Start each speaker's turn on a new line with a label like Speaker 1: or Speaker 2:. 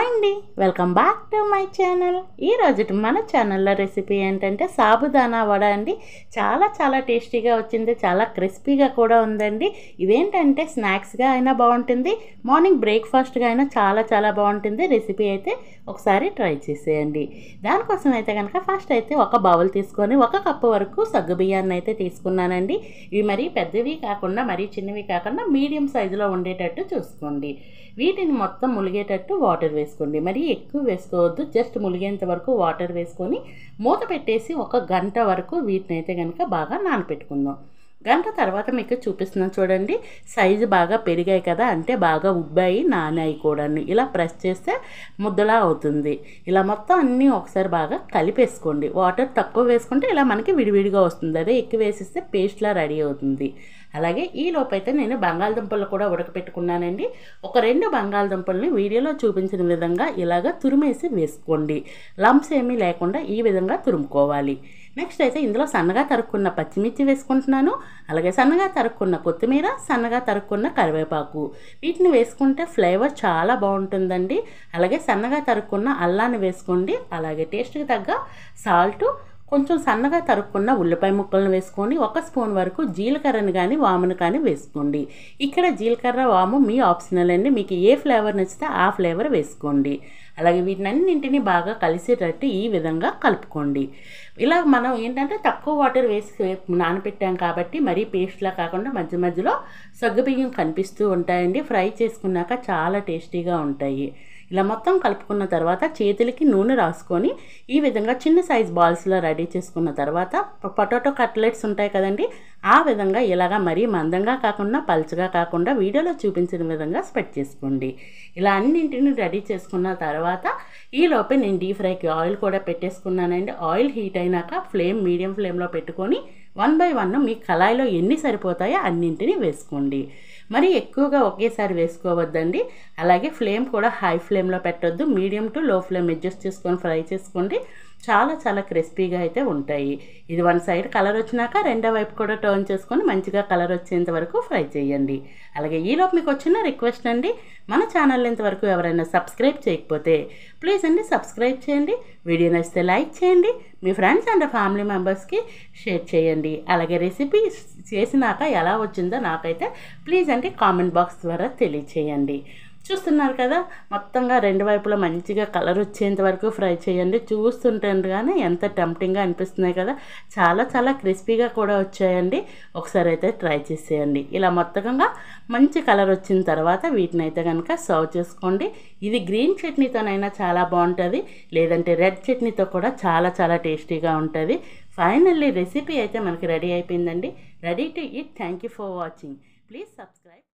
Speaker 1: Hi అండి, welcome back to my channel. ఈరోజు మన ఛానల్లో రెసిపీ ఏంటంటే సాబుదానా వడ అండి. చాలా టేస్టీగా వచ్చింది, చాలా క్రిస్పీగా కూడా ఉందండి. ఇవేంటంటే స్నాక్స్గా అయినా బాగుంటుంది, మార్నింగ్ బ్రేక్ఫాస్ట్గా అయినా చాలా బాగుంటుంది. రెసిపీ అయితే ఒకసారి ట్రై చేసేయండి. దానికోసం అయితే కనుక ఫస్ట్ అయితే ఒక బౌల్ తీసుకొని 1 కప్పు వరకు సగ్గుబియ్యాన్ని అయితే తీసుకున్నానండి. ఇవి మరీ పెద్దవి కాకుండా మరీ చిన్నవి కాకుండా మీడియం సైజులో ఉండేటట్టు చూసుకోండి. వీటిని మొత్తం ములిగేటట్టు వాటర్ వేసుకోండి. మరీ ఎక్కువ వేసుకోవద్దు, జస్ట్ ములిగేంత వరకు వాటర్ వేసుకొని మూత పెట్టేసి 1 గంట వరకు వీటిని అయితే కనుక బాగా నానపెట్టుకుందాం. గంట తర్వాత మీకు చూపిస్తున్నాను చూడండి, సైజు బాగా పెరిగాయి కదా, అంటే బాగా ఉబ్బాయి నానాయి కూడా. ఇలా ప్రెస్ చేస్తే ముద్దలా అవుతుంది. ఇలా మొత్తం అన్నీ ఒకసారి బాగా కలిపేసుకోండి. వాటర్ తక్కువ వేసుకుంటే ఇలా మనకి విడివిడిగా వస్తుంది, అదే ఎక్కువ వేసిస్తే పేస్ట్లా రెడీ అవుతుంది. అలాగే ఈ లోపైతే నేను బంగాళదుంపలు కూడా ఉడకపెట్టుకున్నానండి. ఒక 2 బంగాళదుంపల్ని వీడియోలో చూపించిన విధంగా ఇలాగ తురిమేసి వేసుకోండి. లంప్స్ ఏమీ లేకుండా ఈ విధంగా తురుముకోవాలి. నెక్స్ట్ అయితే ఇందులో సన్నగా తరుక్కున్న పచ్చిమిర్చి వేసుకుంటున్నాను. అలాగే సన్నగా తరుక్కున్న కొత్తిమీర, సన్నగా తరుక్కున్న కరివేపాకు, వీటిని వేసుకుంటే ఫ్లేవర్ చాలా బాగుంటుందండి. అలాగే సన్నగా తరుక్కున్న అల్లాన్ని వేసుకోండి. అలాగే టేస్ట్కి తగ్గ సాల్టు, కొంచెం సన్నగా తరుక్కున్న ఉల్లిపాయ ముక్కలను వేసుకొని 1 స్పూన్ వరకు జీలకర్రని కానీ వామును కానీ వేసుకోండి. ఇక్కడ జీలకర్ర వాము మీ ఆప్షనల్ అండి, మీకు ఏ ఫ్లేవర్ నచ్చితే ఆ ఫ్లేవర్ వేసుకోండి. అలాగే వీటినన్నింటినీ బాగా కలిసేటట్టు ఈ విధంగా కలుపుకోండి. ఇలా మనం ఏంటంటే తక్కువ వాటర్ వేసి నానబెట్టాం కాబట్టి మరీ పేస్ట్లా కాకుండా మధ్యలో సగ్గుబియ్యం కనిపిస్తూ ఉంటాయండి. ఫ్రై చేసుకున్నాక చాలా టేస్టీగా ఉంటాయి. ఇలా మొత్తం కలుపుకున్న తర్వాత చేతులకి నూనె రాసుకొని ఈ విధంగా చిన్న సైజ్ బాల్స్లో రెడీ చేసుకున్న తర్వాత పొటాటో కట్లెట్స్ ఉంటాయి కదండి, ఆ విధంగా ఇలాగా మరీ మందంగా కాకుండా పల్చగా కాకుండా వీడియోలో చూపించిన విధంగా స్ప్రెడ్ చేసుకోండి. ఇలా అన్నింటిని రెడీ చేసుకున్న తర్వాత ఈ లోపే నేను డీప్ ఫ్రైకి ఆయిల్ కూడా పెట్టేసుకున్నానండి. ఆయిల్ హీట్ అయినాక మీడియం ఫ్లేమ్లో పెట్టుకొని 1 by 1 మీ కళాయిలో ఎన్ని సరిపోతాయో అన్నింటినీ వేసుకోండి. మరి ఎక్కువగా ఒకేసారి వేసుకోవద్దండి. అలాగే ఫ్లేమ్ కూడా హై ఫ్లేమ్లో పెట్టొద్దు, మీడియం టు లో ఫ్లేమ్ అడ్జస్ట్ చేసుకొని ఫ్రై చేసుకోండి. చాలా క్రిస్పీగా అయితే ఉంటాయి. ఇది 1 సైడ్ కలర్ వచ్చినాక రెండో వైపు కూడా టర్న్ చేసుకొని మంచిగా కలర్ వచ్చేంత వరకు ఫ్రై చేయండి. అలాగే ఈలోపు మీకు వచ్చిన రిక్వెస్ట్ అండి, మన ఛానల్ ఇంతవరకు ఎవరైనా సబ్స్క్రైబ్ చేయకపోతే ప్లీజ్ అండి సబ్స్క్రైబ్ చేయండి. వీడియో నచ్చితే లైక్ చేయండి, మీ ఫ్రెండ్స్ అండ్ ఫ్యామిలీ మెంబర్స్కి షేర్ చేయండి. అలాగే రెసిపీ చేసినాక ఎలా వచ్చిందో నాకైతే ప్లీజ్ అండి కామెంట్ బాక్స్ ద్వారా తెలియచేయండి. చూస్తున్నారు కదా, మొత్తంగా 2 వైపులా మంచిగా కలర్ వచ్చేంత వరకు ఫ్రై చేయండి. చూస్తుంటేగానే ఎంత టెంప్టింగ్గా అనిపిస్తున్నాయి కదా, చాలా క్రిస్పీగా కూడా వచ్చాయండి. ఒకసారి అయితే ట్రై చేసేయండి. ఇలా మొత్తంగా మంచి కలర్ వచ్చిన తర్వాత వీటిని అయితే కనుక సర్వ్ చేసుకోండి. ఇది గ్రీన్ చట్నీతోనైనా చాలా బాగుంటుంది, లేదంటే రెడ్ చట్నీతో కూడా చాలా టేస్టీగా ఉంటుంది. ఫైనల్లీ రెసిపీ అయితే మనకి రెడీ అయిపోయిందండి. Ready to eat. Thank you for watching. Please subscribe.